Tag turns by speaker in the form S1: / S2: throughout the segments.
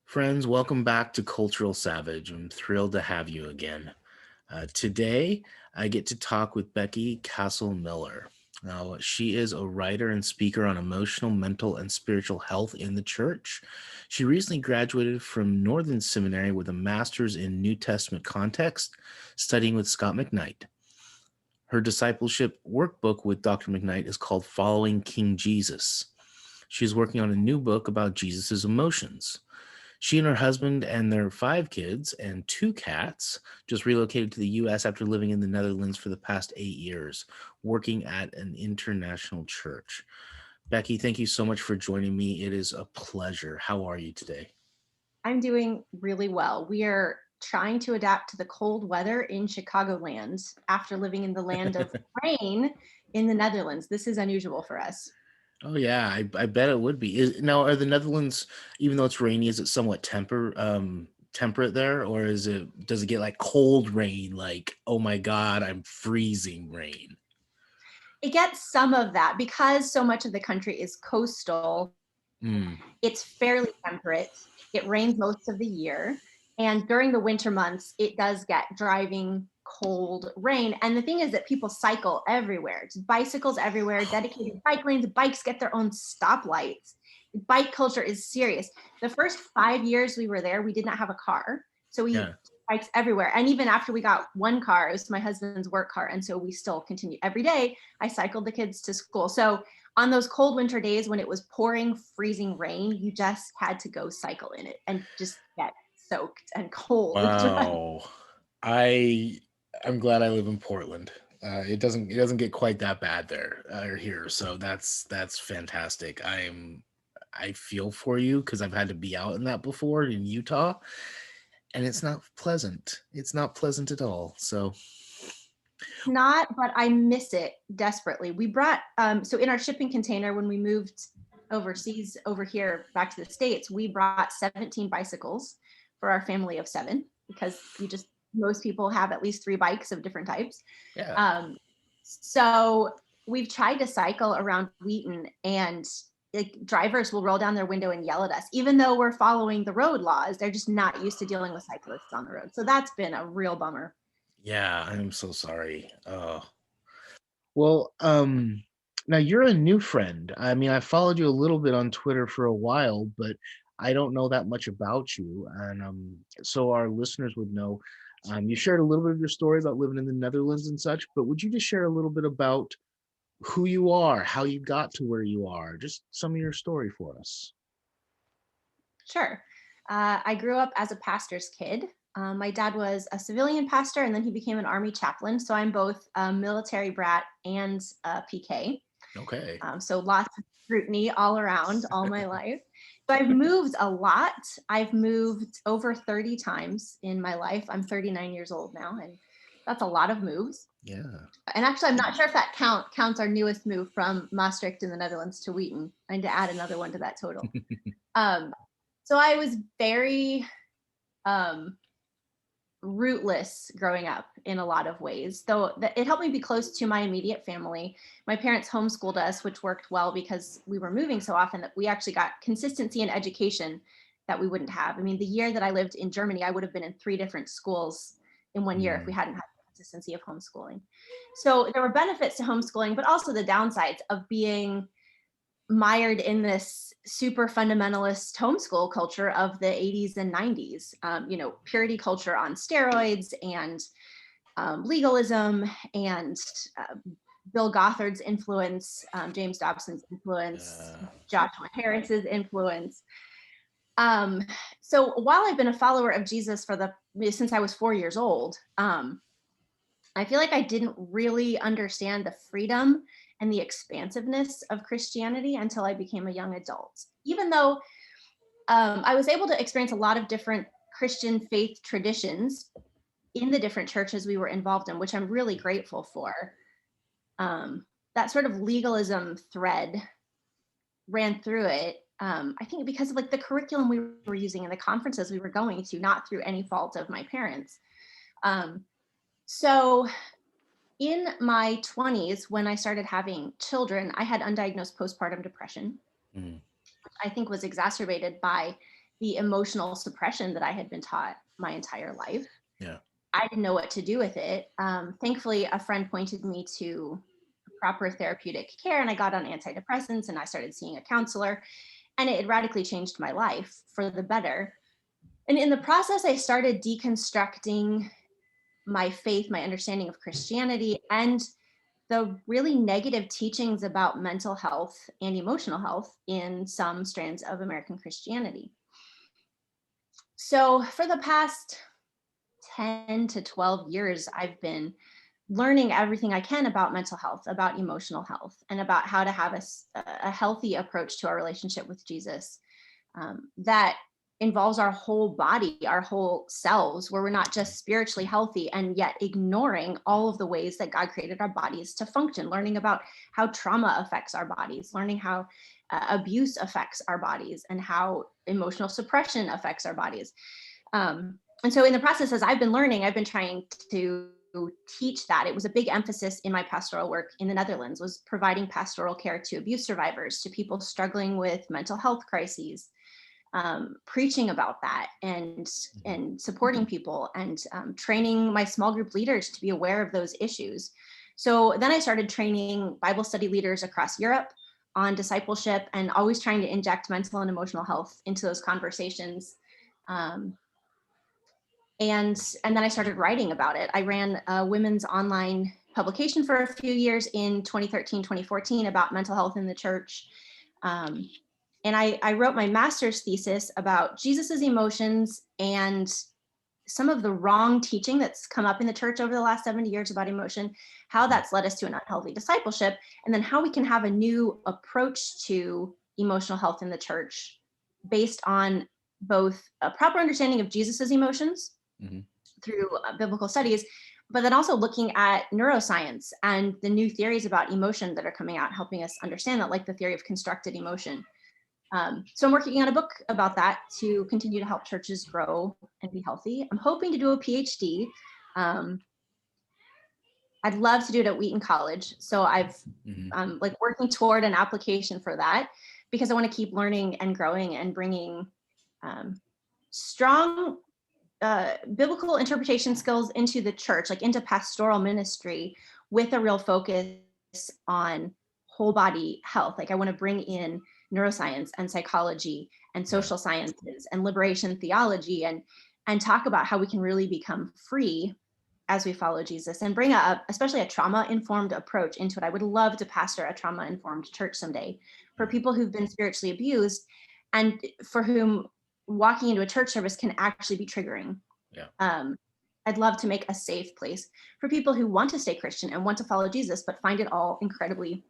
S1: Friends, welcome back to Cultural Savage. I'm thrilled to have you again. Today, I get to talk with Becky Castle Miller. Now, she is a writer and speaker on emotional, mental, and spiritual health in the church. She recently graduated from Northern Seminary with a master's in New Testament context, studying with Scot McKnight. Her discipleship workbook with Dr. McKnight is called Following King Jesus. She's working on a new book about Jesus' emotions. She and her husband and their 5 kids and 2 cats just relocated to the US after living in the Netherlands for the past 8 years, working at an international church. Becky, thank you so much for joining me. It is a pleasure. How are you today?
S2: I'm doing really well. We are trying to adapt to the cold weather in Chicagoland after living in the land of rain in the Netherlands. This is unusual for us.
S1: Oh yeah, I bet it would be. Now, are the Netherlands, even though it's rainy, is it somewhat temperate there, or does it get like cold rain, like oh my God, I'm freezing rain?
S2: It gets some of that because so much of the country is coastal.
S1: Mm,
S2: It's fairly temperate. It rains most of the year. And during the winter months, it does get driving cold rain. And the thing is that people cycle everywhere. It's bicycles everywhere, dedicated bike lanes, bikes get their own stoplights. Bike culture is serious. The first 5 years we were there, we did not have a car. So we
S1: yeah.
S2: bikes everywhere. And even after we got one car, it was my husband's work car. And so we still continue every day. I cycled the kids to school. So on those cold winter days when it was pouring, freezing rain, you just had to go cycle in it and just get soaked and cold and dry.
S1: Wow. I I'm glad I live in Portland. It doesn't get quite that bad there or here, so that's fantastic. I feel for you because I've had to be out in that before in Utah, and it's not pleasant. It's not pleasant at all. So
S2: Not, but I miss it desperately. We brought, so in our shipping container, when we moved overseas over here back to the States, we brought 17 bicycles for our family of 7 because most people have at least 3 bikes of different types.
S1: yeah.
S2: Um, so we've tried to cycle around Wheaton, and like drivers will roll down their window and yell at us, even though we're following the road laws. They're just not used to dealing with cyclists on the road. So that's been a real bummer.
S1: Yeah, I'm so sorry. Well, now you're a new friend. I mean, I followed you a little bit on Twitter for a while, but I don't know that much about you. And so our listeners would know. You shared a little bit of your story about living in the Netherlands and such, but would you just share a little bit about who you are, how you got to where you are, just some of your story for us?
S2: Sure. I grew up as a pastor's kid. My dad was a civilian pastor and then he became an army chaplain. So I'm both a military brat and a PK.
S1: Okay.
S2: So lots of scrutiny all around all my life. So I've moved a lot. I've moved over 30 times in my life. I'm 39 years old now, and that's a lot of moves.
S1: Yeah.
S2: And actually, I'm not sure if that counts our newest move from Maastricht in the Netherlands to Wheaton. I need to add another one to that total. Um, so I was very um, rootless growing up in a lot of ways, though it helped me be close to my immediate family. My parents homeschooled us, which worked well because we were moving so often that we actually got consistency in education that we wouldn't have. I mean, the year that I lived in Germany, I would have been in 3 different schools in one year if we
S1: Mm,
S2: hadn't had the consistency of homeschooling. So there were benefits to homeschooling, but also the downsides of being mired in this super fundamentalist homeschool culture of the 80s and 90s, purity culture on steroids and legalism and uh, Bill Gothard's influence, James Dobson's influence,
S1: uh,
S2: Joshua Harris's influence. Um, so while I've been a follower of Jesus since I was 4 years old, I feel like I didn't really understand the freedom and the expansiveness of Christianity until I became a young adult. Even though I was able to experience a lot of different Christian faith traditions in the different churches we were involved in, which I'm really grateful for. That sort of legalism thread ran through it. I think because of like the curriculum we were using and the conferences we were going to, not through any fault of my parents. Um, so in my 20s, when I started having children, I had undiagnosed postpartum depression.
S1: mm,
S2: I think was exacerbated by the emotional suppression that I had been taught my entire life.
S1: Yeah.
S2: I didn't know what to do with it. Thankfully, a friend pointed me to proper therapeutic care, and I got on antidepressants and I started seeing a counselor, and it radically changed my life for the better. And in the process, I started deconstructing my faith, my understanding of Christianity, and the really negative teachings about mental health and emotional health in some strands of American Christianity. So, for the past 10 to 12 years, I've been learning everything I can about mental health, about emotional health, and about how to have a healthy approach to our relationship with Jesus that involves our whole body, our whole selves, where we're not just spiritually healthy and yet ignoring all of the ways that God created our bodies to function, learning about how trauma affects our bodies, learning how abuse affects our bodies, and how emotional suppression affects our bodies. And so in the process, as I've been learning, I've been trying to teach that. It was a big emphasis in my pastoral work in the Netherlands, was providing pastoral care to abuse survivors, to people struggling with mental health crises, preaching about that, and supporting people, and training my small group leaders to be aware of those issues. So then I started training Bible study leaders across Europe on discipleship, and always trying to inject mental and emotional health into those conversations. Um, and then I started writing about it. I ran a women's online publication for a few years in 2013, 2014 about mental health in the church. And I wrote my master's thesis about Jesus's emotions and some of the wrong teaching that's come up in the church over the last 70 years about emotion, how that's led us to an unhealthy discipleship, and then how we can have a new approach to emotional health in the church based on both a proper understanding of Jesus's emotions
S1: Mm-hmm.
S2: through biblical studies, but then also looking at neuroscience and the new theories about emotion that are coming out, helping us understand that, like the theory of constructed emotion. So I'm working on a book about that to continue to help churches grow and be healthy. I'm hoping to do a PhD. Um, I'd love to do it at Wheaton College. So
S1: Mm-hmm.
S2: like working toward an application for that, because I want to keep learning and growing and bringing strong biblical interpretation skills into the church, like into pastoral ministry, with a real focus on whole body health. Like I want to bring in neuroscience and psychology and
S1: Yeah.
S2: social sciences and liberation theology, and talk about how we can really become free as we follow Jesus, and bring especially a trauma informed approach into it. I would love to pastor a trauma informed church someday for
S1: Mm-hmm.
S2: people who've been spiritually abused, and for whom walking into a church service can actually be triggering.
S1: Yeah.
S2: um, I'd love to make a safe place for people who want to stay Christian and want to follow Jesus, but find it all incredibly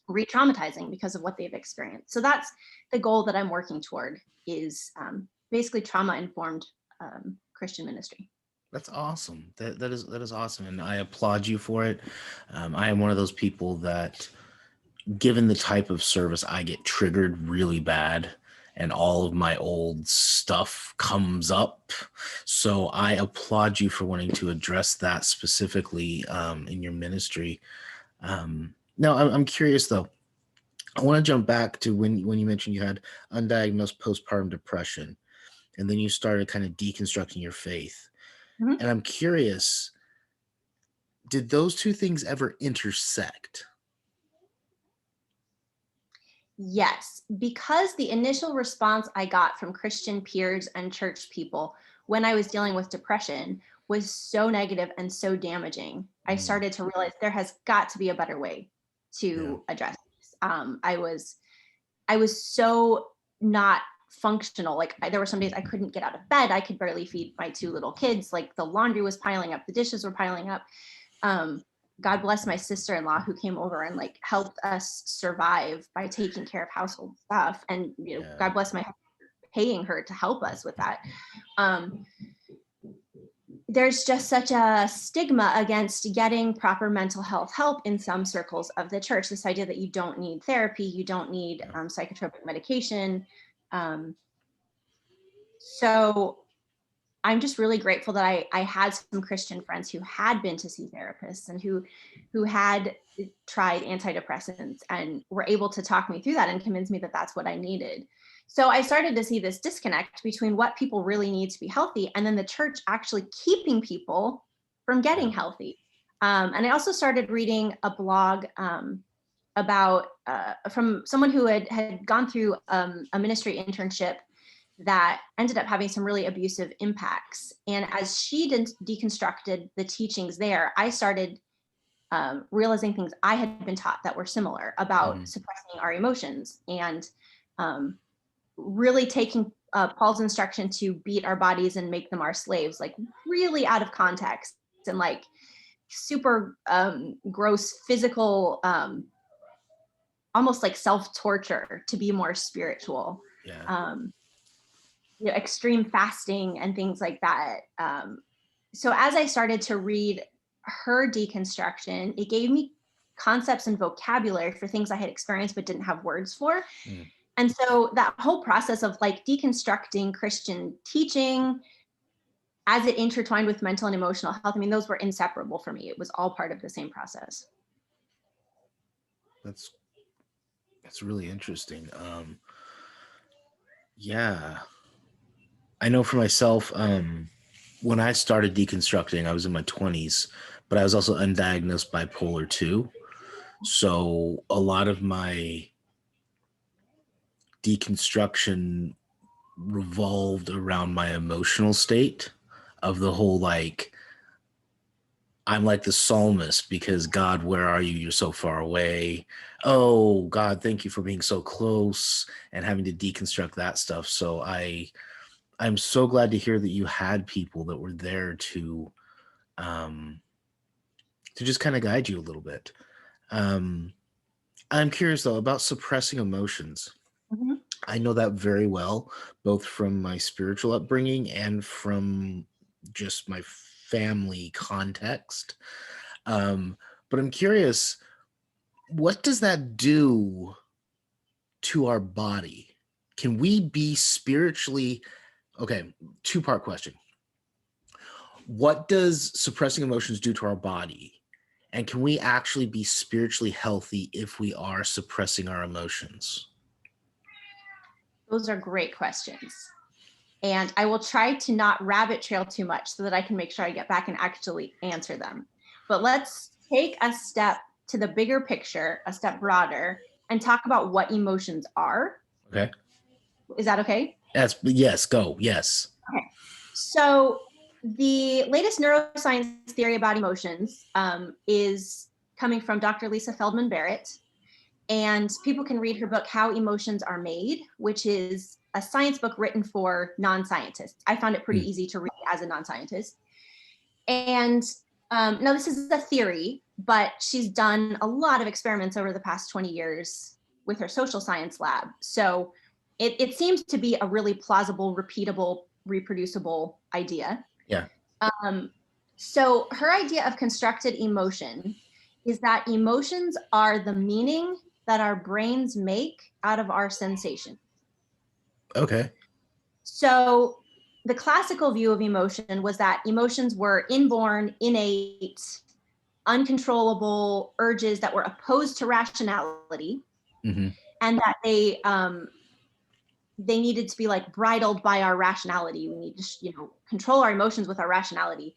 S2: re-traumatizing because of what they've experienced. So that's the goal that I'm working toward, is basically trauma-informed Christian ministry.
S1: That's awesome. That is awesome, and I applaud you for it. I am one of those people that, given the type of service, I get triggered really bad, and all of my old stuff comes up. So I applaud you for wanting to address that specifically in your ministry. Now, I'm curious though. I want to jump back to when you mentioned you had undiagnosed postpartum depression, and then you started kind of deconstructing your faith.
S2: Mhm.
S1: And I'm curious, did those two things ever intersect?
S2: Yes, because the initial response I got from Christian peers and church people when I was dealing with depression was so negative and so damaging. I
S1: Mm,
S2: started to realize there has got to be a better way
S1: yeah,
S2: to address this. I was so not functional. Like there were some days I couldn't get out of bed. I could barely feed my two little kids. Like the laundry was piling up, the dishes were piling up. um, God bless my sister-in-law who came over and like helped us survive by taking care of household stuff. And
S1: yeah,
S2: God bless my paying her to help us with that. Um, there's just such a stigma against getting proper mental health help in some circles of the church. This idea that you don't need therapy, you don't need
S1: yeah,
S2: psychotropic medication. Um, so I'm just really grateful that I had some Christian friends who had been to see therapists, and who had tried antidepressants and were able to talk me through that and convince me that that's what I needed. So I started to see this disconnect between what people really need to be healthy and then the church actually keeping people from
S1: Yeah.
S2: getting healthy. And I also started reading a blog about from someone who had gone through a ministry internship that ended up having some really abusive impacts. And as she deconstructed the teachings there, I started realizing things I had been taught that were similar about
S1: Mhm.
S2: suppressing our emotions and um, really taking Paul's instruction to beat our bodies and make them our slaves, like really out of context and like super gross physical, almost like self-torture to be more spiritual.
S1: Yeah.
S2: Um, extreme fasting and things like that. So as I started to read her deconstruction, it gave me concepts and vocabulary for things I had experienced but didn't have words for.
S1: Mm.
S2: And so that whole process of like deconstructing Christian teaching as it intertwined with mental and emotional health, I mean, those were inseparable for me. It was all part of the same process.
S1: That's really interesting. Yeah. I know for myself, when I started deconstructing, I was in my 20s, but I was also undiagnosed bipolar 2. So a lot of my deconstruction revolved around my emotional state of the whole like, I'm like the psalmist because God, where are you? You're so far away. Oh, God, thank you for being so close and having to deconstruct that stuff. So I'm so glad to hear that you had people that were there um, to just kind of guide you a little bit. Um, I'm curious though about suppressing emotions.
S2: Mhm.
S1: I know that very well, both from my spiritual upbringing and from just my family context. Um, but I'm curious, what does that do to our body? Can we be spiritually okay? Two-part question. What does suppressing emotions do to our body? And can we actually be spiritually healthy if we are suppressing our emotions?
S2: Those are great questions. And I will try to not rabbit trail too much so that I can make sure I get back and actually answer them. But let's take a step to the bigger picture, a step broader, and talk about what emotions are.
S1: Okay.
S2: Is that okay?
S1: Yes, go. Yes.
S2: Okay. So, the latest neuroscience theory about emotions is coming from Dr. Lisa Feldman Barrett. And people can read her book, How Emotions Are Made, which is a science book written for non scientists. I found it pretty
S1: Mm.
S2: easy to read as a non scientist. And now, this is a theory, but she's done a lot of experiments over the past 20 years with her social science lab. So it seems to be a really plausible, repeatable, reproducible idea.
S1: Yeah.
S2: Um, so her idea of constructed emotion is that emotions are the meaning that our brains make out of our sensation.
S1: Okay.
S2: So the classical view of emotion was that emotions were inborn, innate, uncontrollable urges that were opposed to rationality,
S1: Hmm.
S2: and that they needed to be like bridled by our rationality. We need to, control our emotions with our rationality.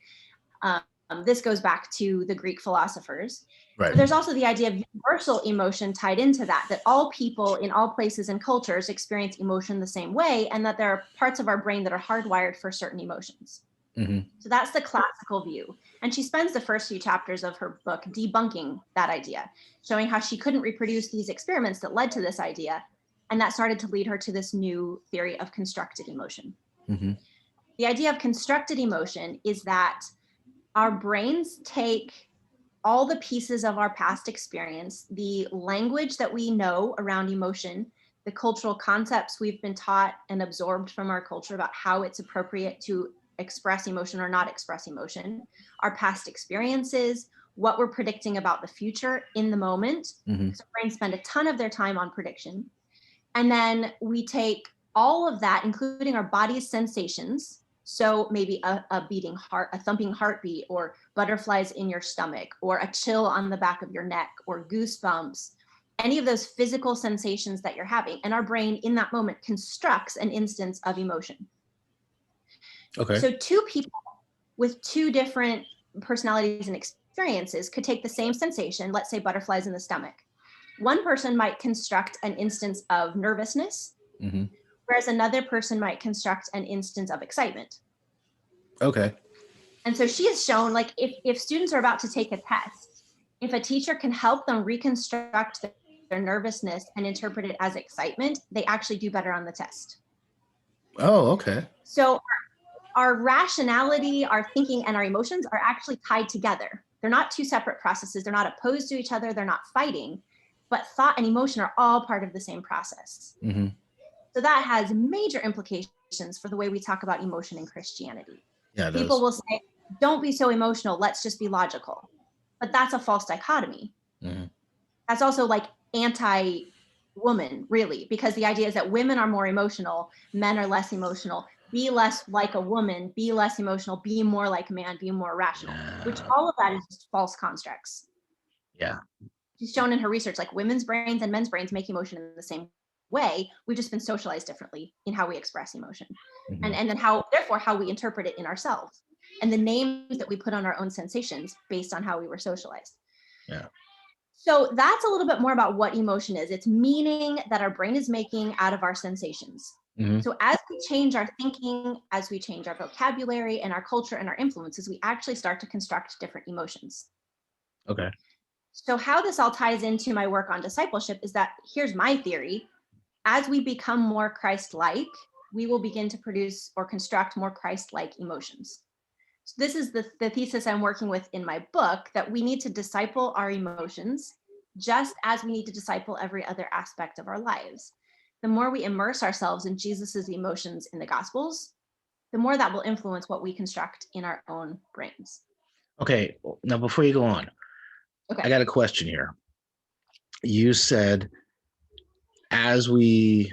S2: This goes back to the Greek philosophers.
S1: Right.
S2: But there's also the idea of universal emotion tied into that all people in all places and cultures experience emotion the same way, and that there are parts of our brain that are hardwired for certain emotions.
S1: Hmm.
S2: So that's the classical view. And she spends the first few chapters of her book debunking that idea, showing how she couldn't reproduce these experiments that led to this idea. And that started to lead her to this new theory of constructed emotion.
S1: Hmm.
S2: The idea of constructed emotion is that our brains take all the pieces of our past experience, the language that we know around emotion, the cultural concepts we've been taught and absorbed from our culture about how it's appropriate to express emotion or not express emotion, our past experiences, what we're predicting about the future in the moment.
S1: Hmm.
S2: Because our brains spend a ton of their time on prediction. And then we take all of that, including our body's sensations. So maybe a beating heart, a thumping heartbeat, or butterflies in your stomach, or a chill on the back of your neck, or goosebumps, any of those physical sensations that you're having. And our brain in that moment constructs an instance of emotion.
S1: Okay.
S2: So two people with two different personalities and experiences could take the same sensation, let's say butterflies in the stomach. One person might construct an instance of nervousness,
S1: Mm-hmm.
S2: whereas another person might construct an instance of excitement.
S1: Okay.
S2: And so she has shown, like, if students are about to take a test, if a teacher can help them reconstruct their nervousness and interpret it as excitement, they actually do better on the test.
S1: Oh, okay.
S2: So our rationality, our thinking, and our emotions are actually tied together. They're not two separate processes. They're not opposed to each other. They're not fighting, but thought and emotion are all part of the same process.
S1: Mm-hmm.
S2: So that has major implications for the way we talk about emotion in Christianity.
S1: Yeah, it
S2: People
S1: does.
S2: will say, don't be so emotional, let's just be logical. But that's a false dichotomy.
S1: Mm-hmm.
S2: That's also like anti-woman, really, because the idea is that women are more emotional, men are less emotional. Be less like a woman, be less emotional, be more like a man, be more rational, which all of that is just false constructs.
S1: Yeah.
S2: She's shown in her research, like women's brains and men's brains make emotion in the same way. We've just been socialized differently in how we express emotion.
S1: Mm-hmm.
S2: And then therefore how we interpret it in ourselves and the names that we put on our own sensations based on how we were socialized.
S1: Yeah.
S2: So that's a little bit more about what emotion is. It's meaning that our brain is making out of our sensations.
S1: Mm-hmm.
S2: So as we change our thinking, as we change our vocabulary and our culture and our influences, we actually start to construct different emotions.
S1: Okay.
S2: So how this all ties into my work on discipleship is that, here's my theory: as we become more Christ-like, we will begin to produce or construct more Christ-like emotions. So this is the thesis I'm working with in my book, that we need to disciple our emotions just as we need to disciple every other aspect of our lives. The more we immerse ourselves in Jesus's emotions in the Gospels, the more that will influence what we construct in our own brains.
S1: Okay. Now, before you go on, I
S2: Okay.
S1: got a question here. You said as we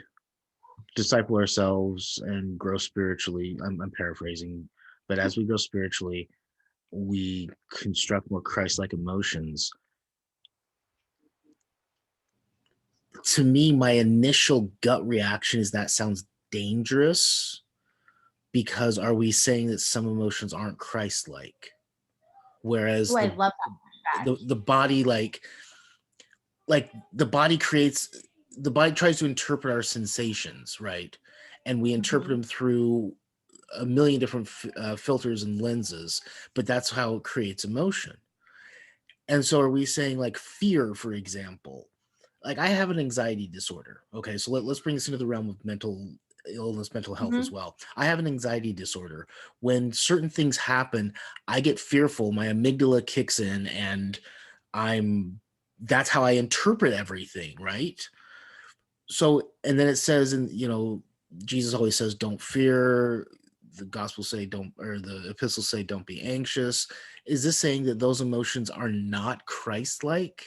S1: disciple ourselves and grow spiritually, I'm paraphrasing, but as we grow spiritually, we construct more Christ-like emotions. To me, my initial gut reaction is that sounds dangerous, because are we saying that some emotions aren't Christ-like? Whereas
S2: Oh, I love that.
S1: the body, like the body tries to interpret our sensations, right? And we interpret them through a million different filters and lenses, but that's how it creates emotion. And so are we saying, like, fear, for example? Like, I have an anxiety disorder. Okay, so let's bring this into the realm of mental illness, mental health as well. I have an anxiety disorder. When certain things happen, I get fearful, my amygdala kicks in, and that's how I interpret everything, right? So, and then it says, Jesus always says, don't fear. The gospels say don't, or the epistles say don't be anxious. Is this saying that those emotions are not Christ-like?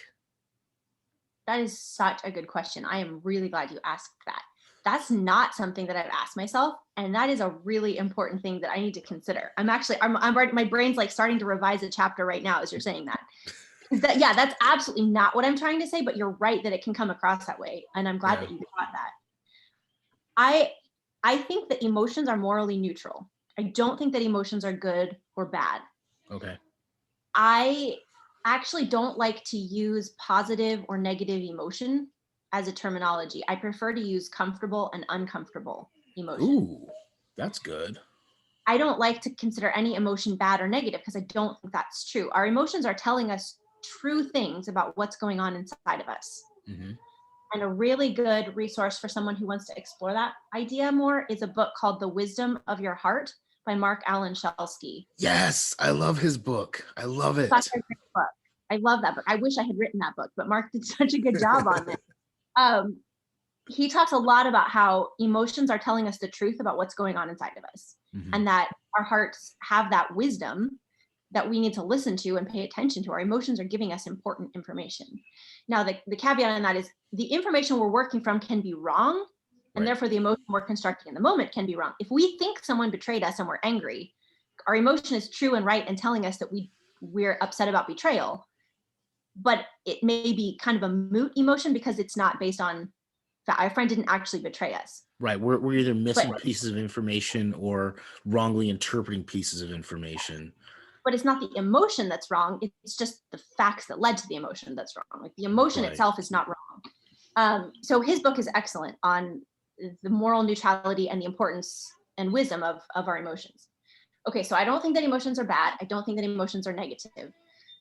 S2: That is such a good question. I am really glad you asked that. That's not something that I've asked myself, and that is a really important thing that I need to consider. I'm my brain's like starting to revise a chapter right now as you're saying that. That's absolutely not what I'm trying to say, but you're right that it can come across that way, and I'm glad that you got that. I think that emotions are morally neutral. I don't think that emotions are good or bad.
S1: Okay.
S2: I actually don't like to use positive or negative emotion as a terminology. I prefer to use comfortable and uncomfortable emotion.
S1: Ooh, that's good.
S2: I don't like to consider any emotion bad or negative because I don't think that's true. Our emotions are telling us true things about what's going on inside of us.
S1: Mm-hmm.
S2: And a really good resource for someone who wants to explore that idea more is a book called The Wisdom of Your Heart by Mark Alan Shelsky.
S1: Yes, I love his book. I love it.
S2: Such a great book. I love that book. I wish I had written that book, but Mark did such a good job on it. He talks a lot about how emotions are telling us the truth about what's going on inside of us, and that our hearts have that wisdom that we need to listen to and pay attention to. Our emotions are giving us important information. Now, the caveat on that is the information we're working from can be wrong, and therefore the emotion we're constructing in the moment can be wrong. If we think someone betrayed us and we're angry, our emotion is true and right and telling us that we're upset about betrayal. but it may be kind of a moot emotion because it's not based on that our friend didn't actually betray us.
S1: Right. We're either
S2: But
S1: missing pieces of information or wrongly interpreting pieces of information.
S2: but it's not the emotion that's wrong. It's just the facts that led to the emotion that's wrong. Like the emotion
S1: Right.
S2: itself is not wrong. So his book is excellent on the moral neutrality and the importance and wisdom of our emotions. Okay, so I don't think that emotions are bad. I don't think that emotions are negative.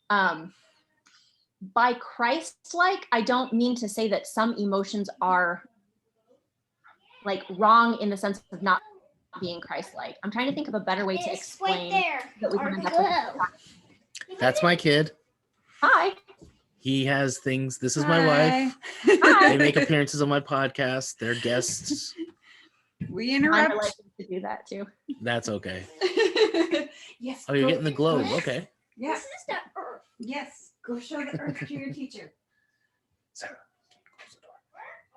S2: By Christlike, I don't mean to say that some emotions are like wrong in the sense of not being Christ-like. I'm trying to think of a better way to explain that we can end up with.
S1: That's my kid.
S2: Hi.
S1: He has things. This is
S3: Hi.
S1: my wife.
S2: Hi.
S1: They make appearances on my podcast. They're guests.
S3: We
S2: Mine are
S3: interrupt.
S2: like to do that too.
S1: That's okay.
S3: Yes.
S1: Oh, you're
S3: go-
S1: getting the globe. Okay.
S3: Yeah.
S2: This is the earth.
S3: Yes. Go show the earth to your teacher.
S1: Sarah, close the door.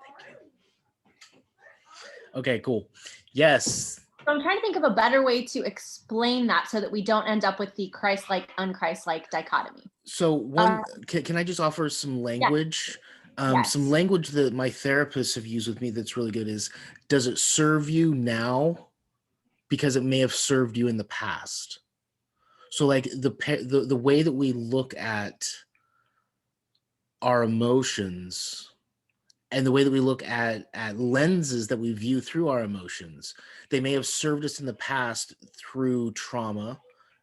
S1: Thank you. Okay, cool. Yes.
S2: So I'm trying to think of a better way to explain that so that we don't end up with the Christ-like, un-Christ-like dichotomy.
S1: So one, can I just offer some language?
S2: Yes.
S1: Some language that my therapists have used with me that's really good is, does it serve you now? Because it may have served you in the past. So like the way that we look at our emotions and the way that we look at lenses that we view through our emotions, they may have served us in the past through trauma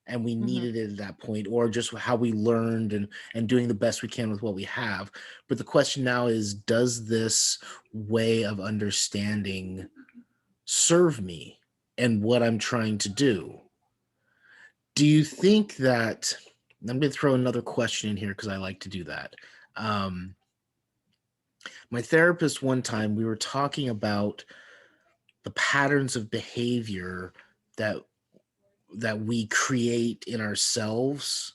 S1: and we needed it at that point, or just how we learned and doing the best we can with what we have. But the question now is, does this way of understanding serve me and what I'm trying to do? Do you think that, I'm going to throw another question in here because I like to do that. My therapist, one time, we were talking about the patterns of behavior that we create in ourselves.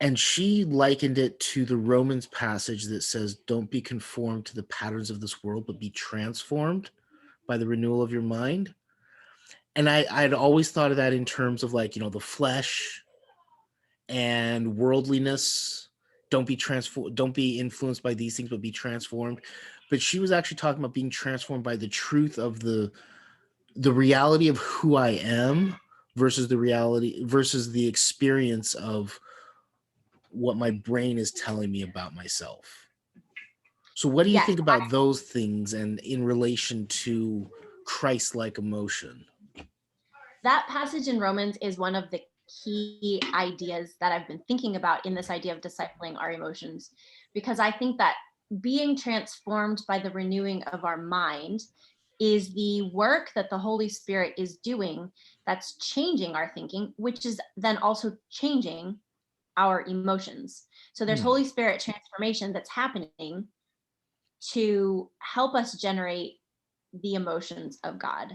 S1: And she likened it to the Romans passage that says, don't be conformed to the patterns of this world, but be transformed by the renewal of your mind. And I'd always thought of that in terms of like, the flesh and worldliness. Don't be influenced by these things, but be transformed. But she was actually talking about being transformed by the truth of the reality of who I am versus the experience of what my brain is telling me about myself. So what do you think about those things and in relation to Christ-like emotion?
S2: That passage in Romans is one of the key ideas that I've been thinking about in this idea of discipling our emotions, because I think that being transformed by the renewing of our mind is the work that the Holy Spirit is doing that's changing our thinking, which is then also changing our emotions. So there's Holy Spirit transformation that's happening to help us generate the emotions of God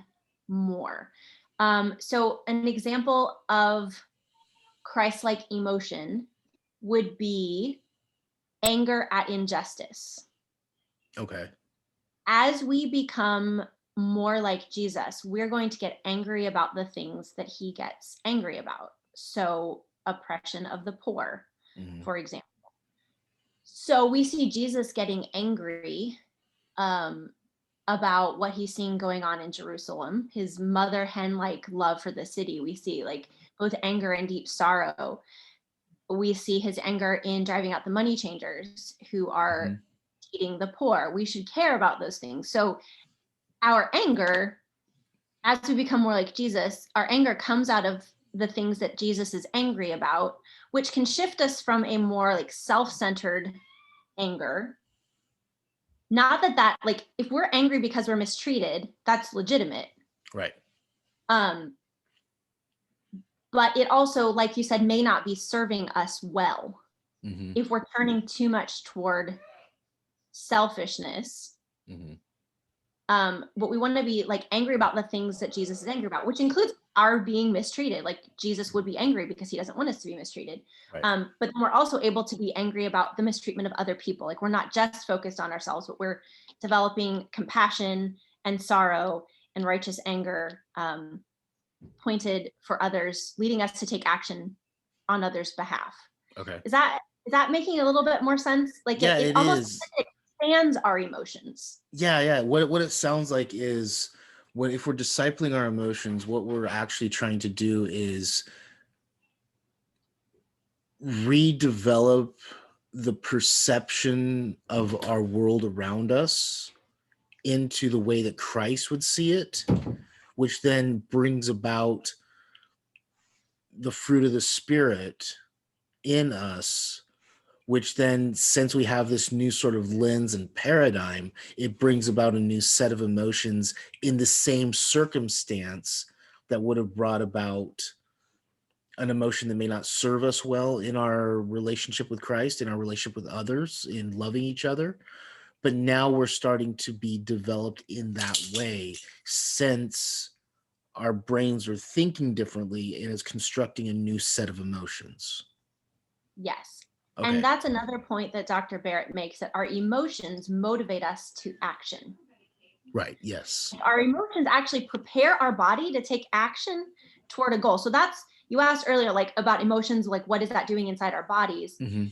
S2: more. So an example of Christ-like emotion would be anger at injustice.
S1: Okay.
S2: As we become more like Jesus, we're going to get angry about the things that he gets angry about. So oppression of the poor, for example. So we see Jesus getting angry about what he's seeing going on in Jerusalem, his mother hen-like love for the city. We see like both anger and deep sorrow. We see his anger in driving out the money changers who are eating the poor. We should care about those things. So our anger, as we become more like Jesus, our anger comes out of the things that Jesus is angry about, which can shift us from a more like self-centered anger. Not that like, if we're angry because we're mistreated, that's legitimate.
S1: Right.
S2: But it also, like you said, may not be serving us well. If we're turning too much toward selfishness. But we want to be like angry about the things that Jesus is angry about, which includes our being mistreated. Like Jesus would be angry because he doesn't want us to be mistreated. Right. But then we're also able to be angry about the mistreatment of other people. Like we're not just focused on ourselves, but we're developing compassion and sorrow and righteous anger pointed for others, leading us to take action on others' behalf.
S1: Okay.
S2: Is that Is that making a little bit more sense? Like
S1: Yeah,
S2: it
S1: it
S2: almost
S1: is.
S2: expands our emotions.
S1: Yeah. What it sounds like is, if we're discipling our emotions, what we're actually trying to do is redevelop the perception of our world around us into the way that Christ would see it, which then brings about the fruit of the Spirit in us, which then, since we have this new sort of lens and paradigm, it brings about a new set of emotions in the same circumstance that would have brought about an emotion that may not serve us well in our relationship with Christ, in our relationship with others, in loving each other. But now we're starting to be developed in that way, since our brains are thinking differently and is constructing a new set of emotions.
S2: Yes.
S1: Okay.
S2: And that's another point that Dr. Barrett makes, that our emotions motivate us to action.
S1: Right. Yes.
S2: Our emotions actually prepare our body to take action toward a goal. So that's, you asked earlier, like about emotions, like what is that doing inside our bodies?
S1: Mm-hmm.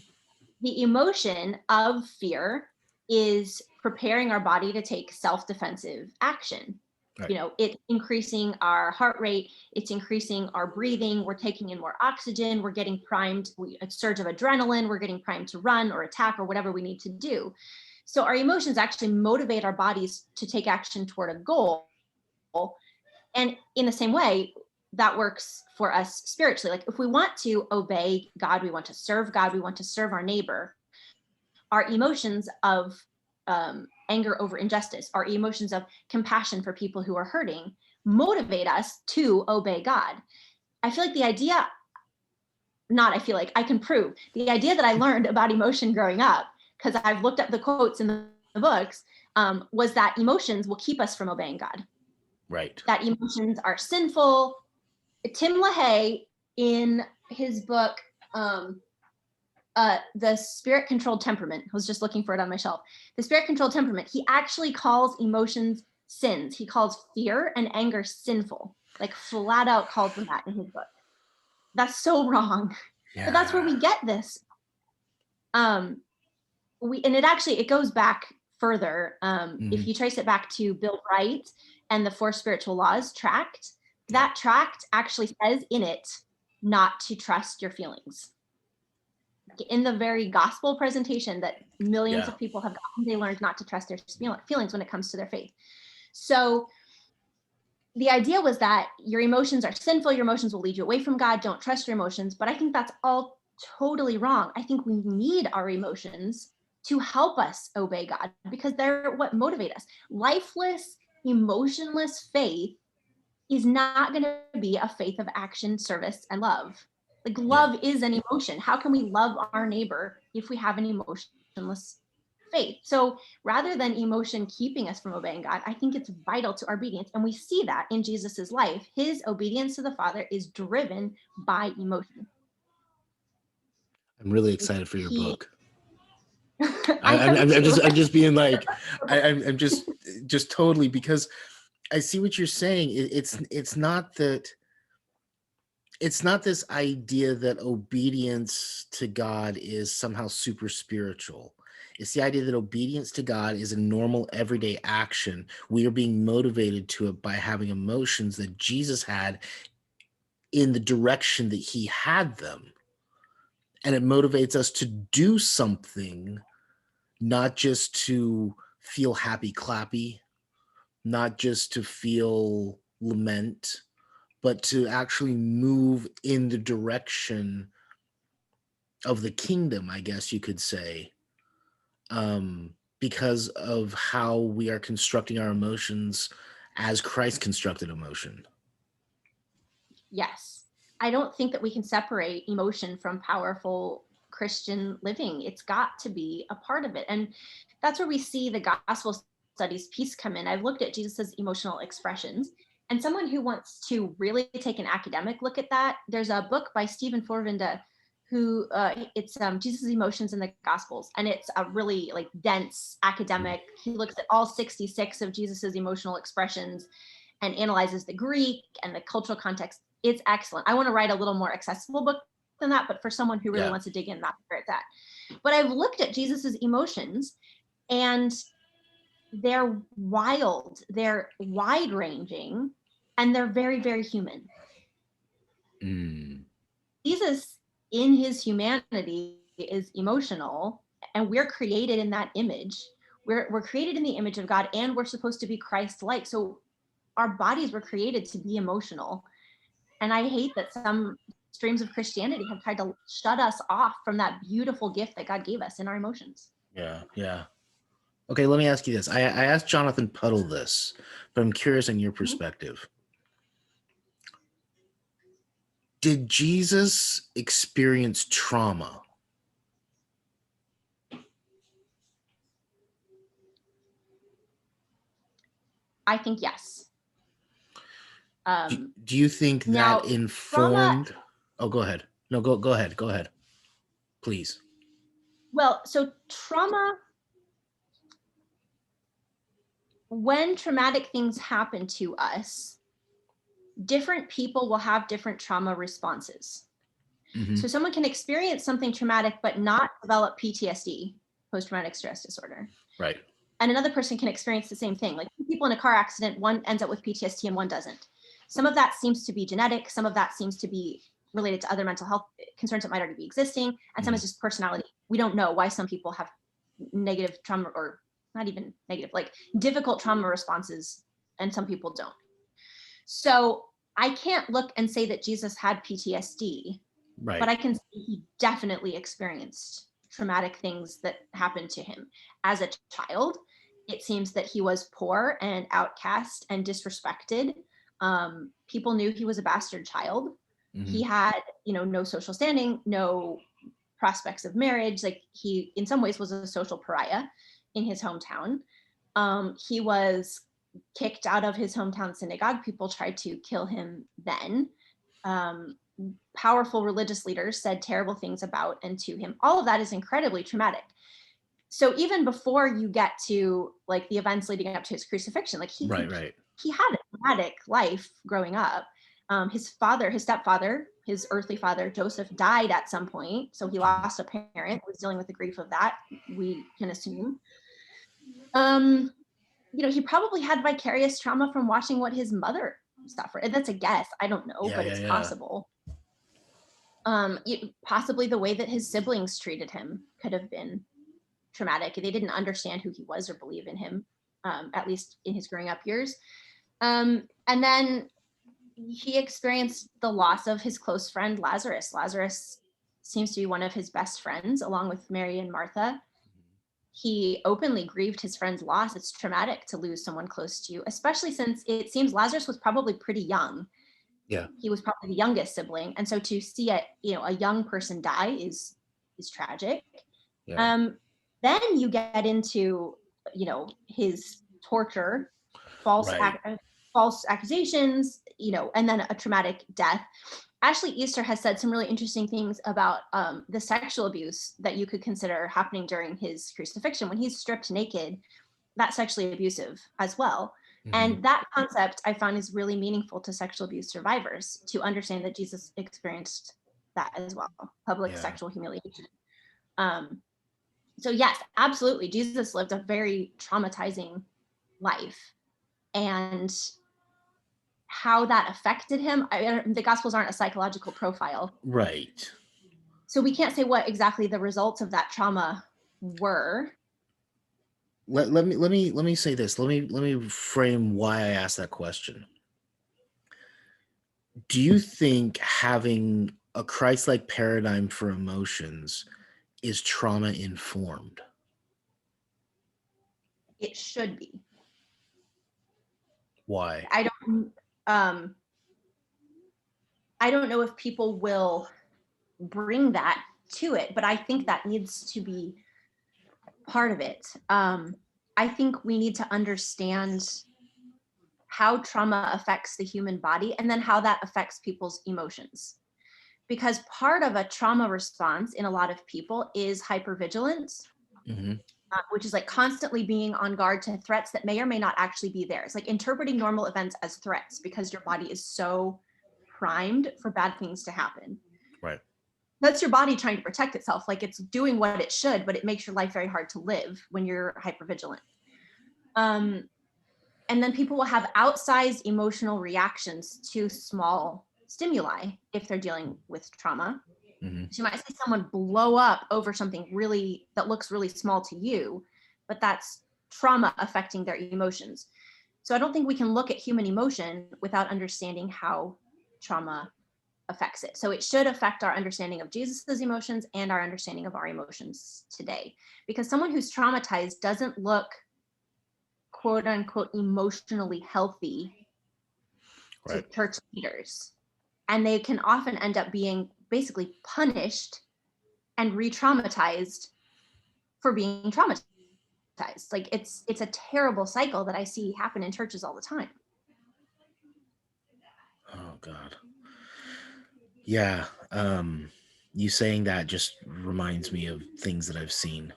S2: The emotion of fear is preparing our body to take self-defensive action.
S1: Right.
S2: You know, it's increasing our heart rate, it's increasing our breathing, we're taking in more oxygen, we're getting primed, a surge of adrenaline, we're getting primed to run or attack or whatever we need to do. So our emotions actually motivate our bodies to take action toward a goal. And in the same way, that works for us spiritually. Like if we want to obey God, we want to serve God, we want to serve our neighbor, our emotions of anger over injustice, our emotions of compassion for people who are hurting, motivate us to obey God. I feel like the idea, I can prove the idea that I learned about emotion growing up, because I've looked up the quotes in the books, was that emotions will keep us from obeying God.
S1: Right.
S2: That emotions are sinful. Tim LaHaye, in his book, The Spirit Controlled Temperament, I was just looking for it on my shelf. The Spirit Controlled Temperament, he actually calls emotions sins. He calls fear and anger sinful, like flat out calls them that in his book. That's so wrong.
S1: Yeah.
S2: But that's where we get this. And it goes back further. If you trace it back to Bill Bright and the Four Spiritual Laws tract, that tract actually says in it not to trust your feelings. In the very gospel presentation that millions of people have gotten, they learned not to trust their feelings when it comes to their faith. So the idea was that your emotions are sinful, your emotions will lead you away from God, don't trust your emotions. But I think that's all totally wrong. I think we need our emotions to help us obey God, because they're what motivate us. Lifeless, emotionless faith is not going to be a faith of action, service, and love. Like love is an emotion. How can we love our neighbor if we have an emotionless faith? So rather than emotion keeping us from obeying God, I think it's vital to our obedience. And we see that in Jesus's life. His obedience to the Father is driven by emotion.
S1: I'm really excited for your book.
S2: I am
S1: I'm
S2: too.
S1: I'm just being like, I'm just totally, because I see what you're saying. It's not that, it's not this idea that obedience to God is somehow super spiritual. It's the idea that obedience to God is a normal everyday action. We are being motivated to it by having emotions that Jesus had in the direction that he had them. And it motivates us to do something, not just to feel happy clappy, not just to feel lament, but to actually move in the direction of the kingdom, I guess you could say, because of how we are constructing our emotions as Christ constructed emotion.
S2: Yes. I don't think that we can separate emotion from powerful Christian living. It's got to be a part of it. And that's where we see the gospel studies piece come in. I've looked at Jesus's emotional expressions, and someone who wants to really take an academic look at that, there's a book by Stephen Forvinde who it's Jesus' Emotions in the Gospels. And it's a really like dense academic. He looks at all 66 of Jesus's emotional expressions and analyzes the Greek and the cultural context. It's excellent. I want to write a little more accessible book than that, but for someone who really
S1: Yeah.
S2: wants to dig in, that's where it's at. But I've looked at Jesus's emotions, and they're wild, they're wide ranging, and they're very, very human.
S1: Mm.
S2: Jesus in his humanity is emotional, and we're created in that image. We're created in the image of God, and we're supposed to be Christ-like. So our bodies were created to be emotional. And I hate that some streams of Christianity have tried to shut us off from that beautiful gift that God gave us in our emotions.
S1: Yeah. Yeah. Okay, let me ask you this. I asked Jonathan Puddle this, but I'm curious on your perspective. Did Jesus experience trauma?
S2: I think yes.
S1: Do you think
S2: Now,
S1: that
S2: trauma,
S1: informed? Oh, go ahead. No, go ahead. Go ahead, please.
S2: well, so trauma, when traumatic things happen to us, different people will have different trauma responses.
S1: Mhm.
S2: So someone can experience something traumatic but not develop PTSD, post-traumatic stress disorder.
S1: Right.
S2: And another person can experience the same thing. Like two people in a car accident, one ends up with PTSD and one doesn't. Some of that seems to be genetic. Some of that seems to be related to other mental health concerns that might already be existing. And some is just personality. We don't know why some people have negative trauma, or not even negative, like difficult trauma responses, and some people don't. So I can't look and say that Jesus had PTSD,
S1: Right.
S2: but I can say he definitely experienced traumatic things that happened to him. As a child, it seems that he was poor and outcast and disrespected. People knew he was a bastard child. He had, no social standing, no prospects of marriage. Like, he, in some ways, was a social pariah in his hometown. He was kicked out of his hometown synagogue. People tried to kill him then. Powerful religious leaders said terrible things about and to him. All of that is incredibly traumatic. So even before you get to like the events leading up to his crucifixion, like he
S1: Right.
S2: he had a traumatic life growing up. His stepfather, his earthly father, Joseph, died at some point. So he lost a parent, was dealing with the grief of that, we can assume. He probably had vicarious trauma from watching what his mother suffered. And that's a guess. I don't know, but it's possible. Possibly the way that his siblings treated him could have been traumatic. They didn't understand who he was or believe in him, at least in his growing up years. And then he experienced the loss of his close friend, Lazarus. Lazarus seems to be one of his best friends, along with Mary and Martha. He openly grieved his friend's loss. It's traumatic to lose someone close to you, especially since it seems Lazarus was probably pretty young.
S1: Yeah.
S2: He was probably the youngest sibling. And so to see a young person die is tragic.
S1: Yeah.
S2: Then you get into, his torture, false accusations, and then a traumatic death. Ashley Easter has said some really interesting things about the sexual abuse that you could consider happening during his crucifixion. When he's stripped naked, that's sexually abusive as well. And that concept I found is really meaningful to sexual abuse survivors, to understand that Jesus experienced that as well, public sexual humiliation. So yes, absolutely. Jesus lived a very traumatizing life. And how that affected him, the Gospels aren't a psychological profile.
S1: Right.
S2: So we can't say what exactly the results of that trauma were.
S1: Let me say this. Let me frame why I asked that question. Do you think having a Christ-like paradigm for emotions is trauma informed?
S2: It should be.
S1: Why?
S2: I don't know if people will bring that to it, but I think that needs to be part of it. I think we need to understand how trauma affects the human body and then how that affects people's emotions. Because part of a trauma response in a lot of people is hypervigilance, which is like constantly being on guard to threats that may or may not actually be there. It's like interpreting normal events as threats because your body is so primed for bad things to happen.
S1: Right.
S2: That's your body trying to protect itself. Like it's doing what it should, but it makes your life very hard to live when you're hypervigilant. And then people will have outsized emotional reactions to small stimuli if they're dealing with trauma.
S1: Mm-hmm.
S2: So you might see someone blow up over something really that looks really small to you, but that's trauma affecting their emotions. So I don't think we can look at human emotion without understanding how trauma affects it. So it should affect our understanding of Jesus's emotions and our understanding of our emotions today. Because someone who's traumatized doesn't look quote unquote emotionally healthy to
S1: Right.
S2: church leaders. And they can often end up being basically punished and re-traumatized for being traumatized. Like it's a terrible cycle that I see happen in churches all the time.
S1: Oh God. Yeah. You saying that just reminds me of things that I've seen,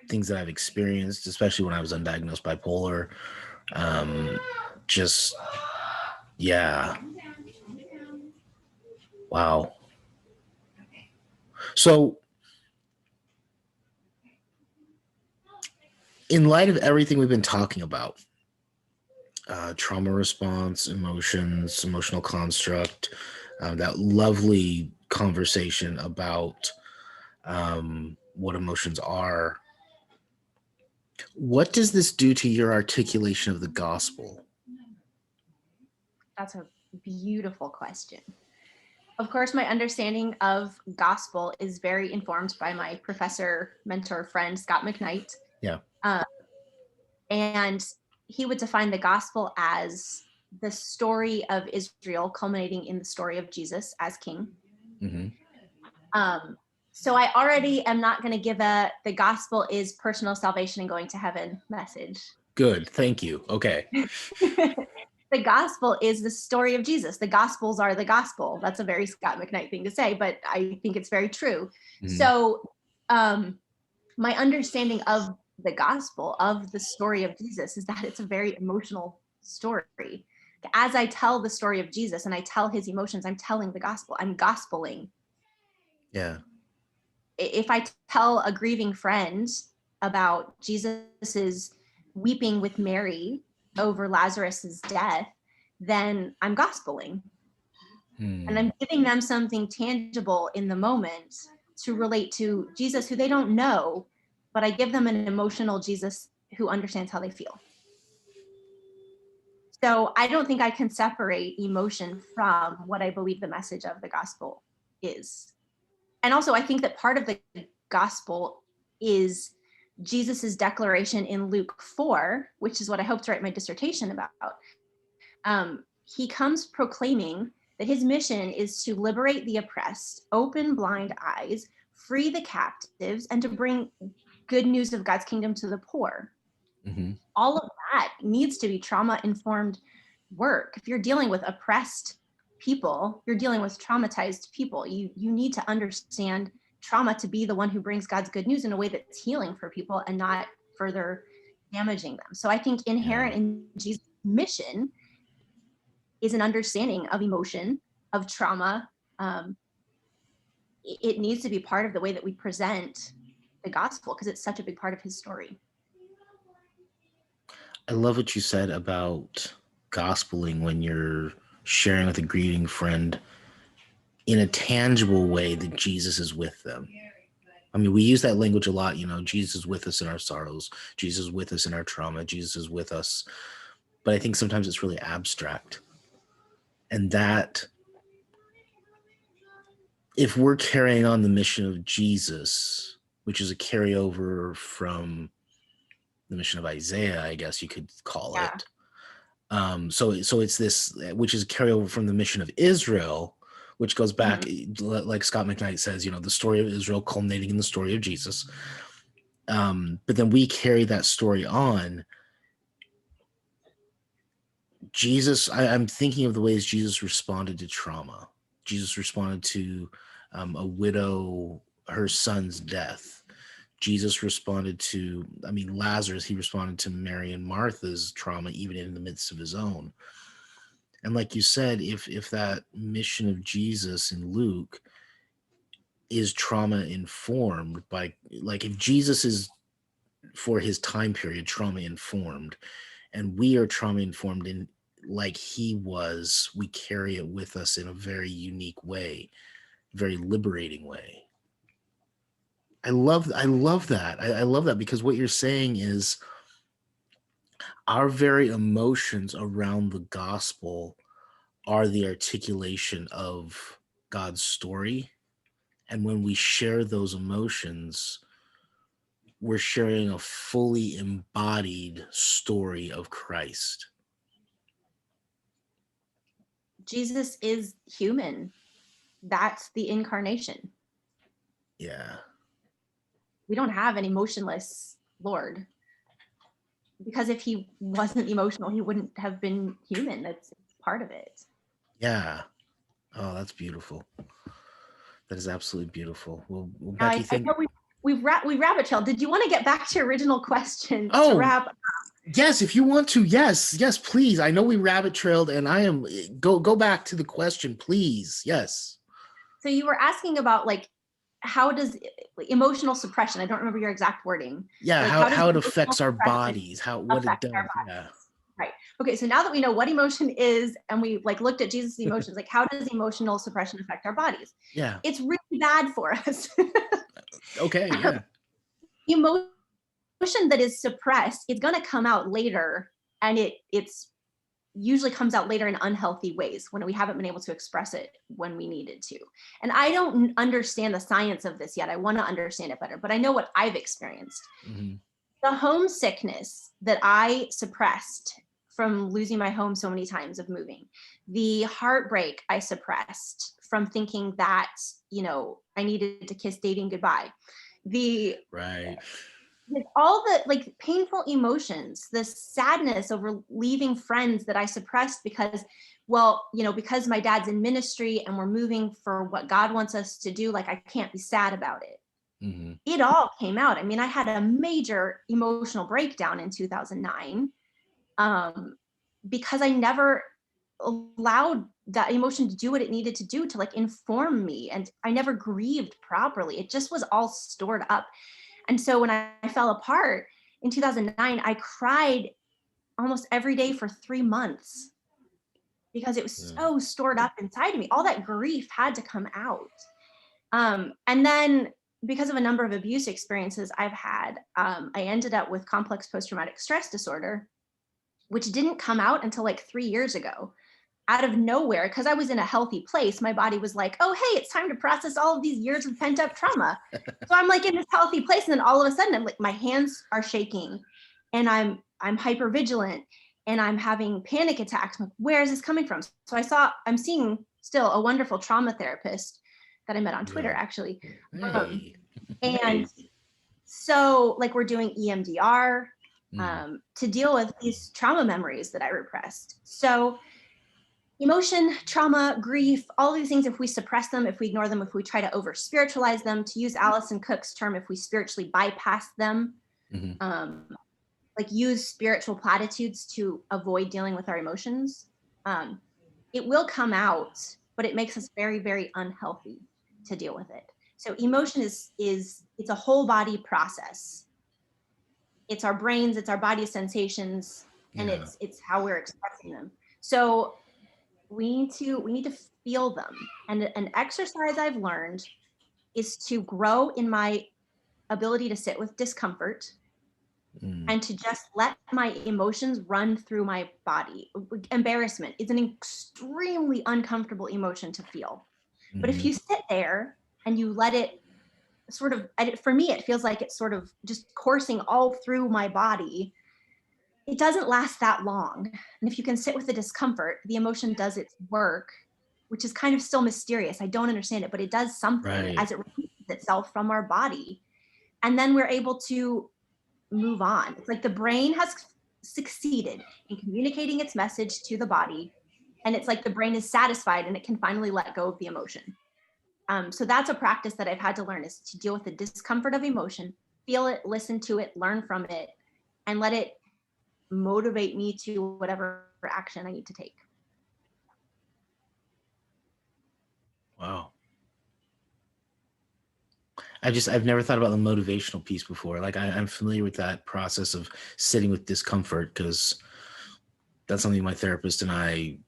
S1: things that I've experienced, especially when I was undiagnosed bipolar. Just, yeah. Wow. So, in light of everything we've been talking about, trauma response, emotions, emotional construct, that lovely conversation about what emotions are. What does this do to your articulation of the gospel?
S2: That's a beautiful question. Of course, my understanding of gospel is very informed by my professor, mentor, friend, Scot McKnight.
S1: Yeah.
S2: And he would define the gospel as the story of Israel culminating in the story of Jesus as king.
S1: Mm-hmm.
S2: So I already am not going to give the gospel is personal salvation and going to heaven message.
S1: Good. Thank you. Okay.
S2: The gospel is the story of Jesus. The gospels are the gospel. That's a very Scot McKnight thing to say, but I think it's very true.
S1: Mm-hmm.
S2: So my understanding of the gospel, of the story of Jesus, is that it's a very emotional story. As I tell the story of Jesus and I tell his emotions, I'm telling the gospel. I'm gospeling.
S1: Yeah.
S2: If I tell a grieving friend about Jesus's weeping with Mary over Lazarus's death, then I'm gospeling. And I'm giving them something tangible in the moment to relate to Jesus who they don't know, but I give them an emotional Jesus who understands how they feel. So I don't think I can separate emotion from what I believe the message of the gospel is. And also, I think that part of the gospel is Jesus's declaration in Luke 4, which is what I hope to write my dissertation about. He comes proclaiming that his mission is to liberate the oppressed, open blind eyes, free the captives, and to bring good news of God's kingdom to the poor.
S1: Mm-hmm.
S2: All of that needs to be trauma-informed work. If you're dealing with oppressed people, you're dealing with traumatized people. You need to understand trauma to be the one who brings God's good news in a way that's healing for people and not further damaging them. So I think inherent in Jesus' mission is an understanding of emotion, of trauma. It needs to be part of the way that we present the gospel because it's such a big part of his story.
S1: I love what you said about gospeling when you're sharing with a grieving friend in a tangible way that Jesus is with them. I mean, we use that language a lot, Jesus is with us in our sorrows, Jesus is with us in our trauma, Jesus is with us. But I think sometimes it's really abstract. And that if we're carrying on the mission of Jesus, which is a carryover from the mission of Isaiah, I guess you could call it. So it's this, which is a carryover from the mission of Israel, which goes back, like Scot McKnight says, the story of Israel culminating in the story of Jesus. But then we carry that story on. Jesus, I'm thinking of the ways Jesus responded to trauma. Jesus responded to a widow, her son's death. Jesus responded to, Lazarus, he responded to Mary and Martha's trauma, even in the midst of his own. And like you said, if that mission of Jesus in Luke is trauma informed by, like, if Jesus is for his time period trauma informed, and we are trauma informed in like he was, we carry it with us in a very unique way, very liberating way. I love that. I love that, because what you're saying is our very emotions around the gospel are the articulation of God's story. And when we share those emotions, we're sharing a fully embodied story of Christ.
S2: Jesus is human. That's the incarnation.
S1: Yeah.
S2: We don't have an emotionless Lord, because if he wasn't emotional, he wouldn't have been human. That's part of it.
S1: Yeah. Oh, that's beautiful. That is absolutely beautiful. Well,
S2: Now,
S1: Becky,
S2: I know we rabbit trailed. Did you want to get back to your original question to wrap up?
S1: Yes, if you want to. Yes, please. I know we rabbit trailed, and I am go back to the question, please. Yes.
S2: So you were asking about, like, how does emotional suppression, I don't remember your exact wording.
S1: Yeah,
S2: like,
S1: how it
S2: does
S1: affects our
S2: suppression
S1: bodies, what it
S2: affect
S1: does.
S2: our bodies?
S1: Yeah.
S2: Right. Okay, so now that we know what emotion is, and we like looked at Jesus' emotions, like, how does emotional suppression affect our bodies?
S1: Yeah.
S2: It's really bad for us.
S1: Okay, yeah.
S2: Emotion that is suppressed, it's going to come out later, and it's usually comes out later in unhealthy ways when we haven't been able to express it when we needed to. And I don't understand the science of this yet. I want to understand it better, but I know what I've experienced.
S1: Mm-hmm.
S2: The homesickness that I suppressed from losing my home so many times of moving, the heartbreak I suppressed from thinking that, I needed to kiss dating goodbye, the
S1: Right.
S2: all the like painful emotions, the sadness over leaving friends that I suppressed because, because my dad's in ministry and we're moving for what God wants us to do, like, I can't be sad about it.
S1: Mm-hmm.
S2: It all came out. I mean, I had a major emotional breakdown in 2009, because I never allowed that emotion to do what it needed to do to, like, inform me, and I never grieved properly. It just was all stored up. And so when I fell apart in 2009, I cried almost every day for 3 months because it was so stored up inside of me. All that grief had to come out. And then, because of a number of abuse experiences I've had, I ended up with complex post-traumatic stress disorder, which didn't come out until like 3 years ago. Out of nowhere, because I was in a healthy place, my body was like, oh, hey, it's time to process all of these years of pent up trauma. So I'm like in this healthy place. And then all of a sudden, I'm like, my hands are shaking and I'm hyper vigilant and I'm having panic attacks. I'm like, where is this coming from? So I'm seeing still a wonderful trauma therapist that I met on Twitter, actually.
S1: Hey.
S2: And so, like, we're doing EMDR
S1: Mm.
S2: to deal with these trauma memories that I repressed. So emotion, trauma, grief, all these things, if we suppress them, if we ignore them, if we try to over spiritualize them, to use Alison Cook's term, if we spiritually bypass them,
S1: Mm-hmm.
S2: like use spiritual platitudes to avoid dealing with our emotions, it will come out, but it makes us very, very unhealthy to deal with it. So emotion is it's a whole body process. It's our brains, it's our body sensations, and it's how we're expressing them. So we need to feel them. And an exercise I've learned is to grow in my ability to sit with discomfort and to just let my emotions run through my body. Embarrassment is an extremely uncomfortable emotion to feel.
S1: Mm-hmm.
S2: But if you sit there and you let it sort of, for me, it feels like it's sort of just coursing all through my body. It doesn't last that long. And if you can sit with the discomfort, the emotion does its work, which is kind of still mysterious. I don't understand it, but it does something as it releases itself from our body. And then we're able to move on. It's like the brain has succeeded in communicating its message to the body. And it's like the brain is satisfied and it can finally let go of the emotion. So that's a practice that I've had to learn, is to deal with the discomfort of emotion, feel it, listen to it, learn from it, and let it motivate me to whatever action I need to take.
S1: Wow. I've never thought about the motivational piece before. Like I'm familiar with that process of sitting with discomfort because that's something my therapist and I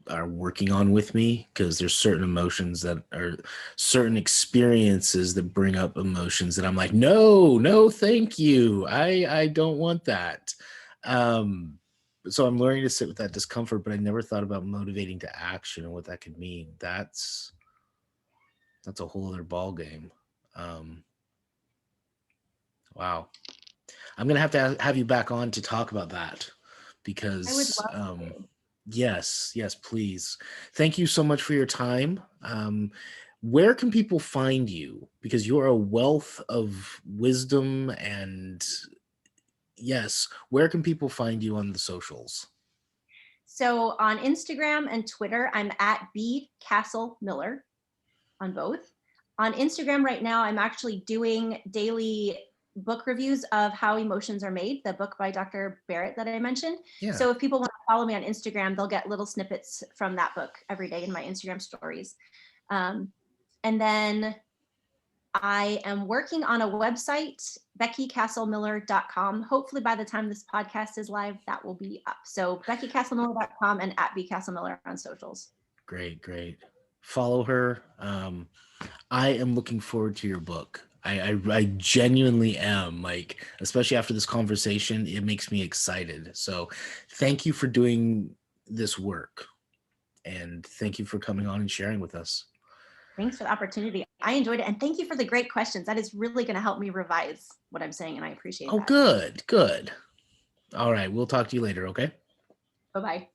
S1: are working on with me, because there's certain emotions that are certain experiences that bring up emotions that I'm like, no, thank you. I don't want that. Um, so I'm learning to sit with that discomfort, but I never thought about motivating to action and what that could mean. That's a whole other ball game. Um, wow. I'm gonna have to have you back on to talk about that
S2: I would
S1: because
S2: love to.
S1: yes, please. Thank you so much for your time. Where can people find you? Because you're a wealth of wisdom, and yes, where can people find you on the socials?
S2: So on Instagram and Twitter, I'm at B Castle Miller on both. On Instagram right now, I'm actually doing daily book reviews of How Emotions Are Made, the book by Dr. Barrett that I mentioned.
S1: Yeah.
S2: So if people want to follow me on Instagram, they'll get little snippets from that book every day in my Instagram stories. And then I am working on a website, BeckyCastleMiller.com. Hopefully by the time this podcast is live, that will be up. So BeckyCastleMiller.com and at BCastleMiller on socials.
S1: Great. Follow her. I am looking forward to your book. I genuinely am, like, especially after this conversation, it makes me excited. So thank you for doing this work, and thank you for coming on and sharing with us.
S2: Thanks for the opportunity. I enjoyed it. And thank you for the great questions. That is really going to help me revise what I'm saying. And I appreciate
S1: Oh,
S2: that.
S1: good. All right. We'll talk to you later. Okay.
S2: Bye-bye.